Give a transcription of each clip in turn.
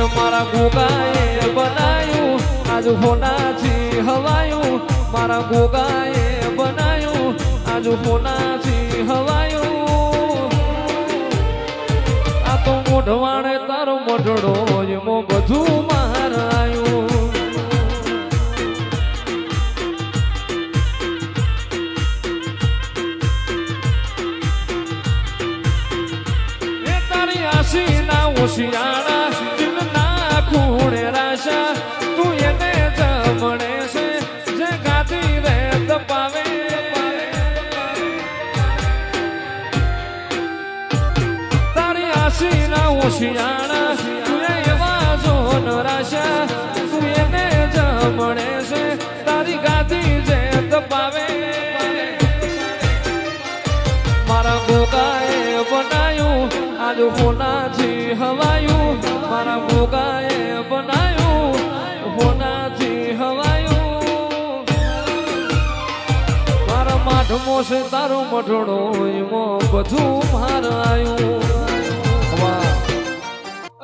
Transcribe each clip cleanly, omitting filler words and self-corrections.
મારા ગોગાએ બનાયું આજ ફોનાથી હવાયું મારા ગોગાએ બનાયું આજ ફોનાથી હવાયું આ તો મોઢવાણે તારો મોઢડો એમાં બધું મારાયું એ તારી આશીના ઉશિયાળા દિલના ખૂણે રાશા તું એને જમણે છે જે ગાતી રે તપાવે તારી આશીના ઉશિયાળા તું એવા જોન રાશા તું એને જમણે છે તારી ગાતી જે તપાવે મારા ગોગાએ બનાયું આજ ફોનાથી હવાયું મારા ગોગાએ બનાયું ફોનાથી હવાયું મારા માઠમો છે તારો મઠડો એમાં બધું મારાયું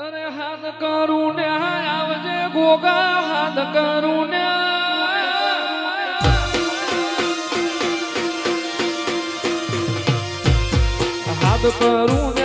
અરે હાથ કરું ને આવજે ગોગા હાથ કરું ને હાથ કરું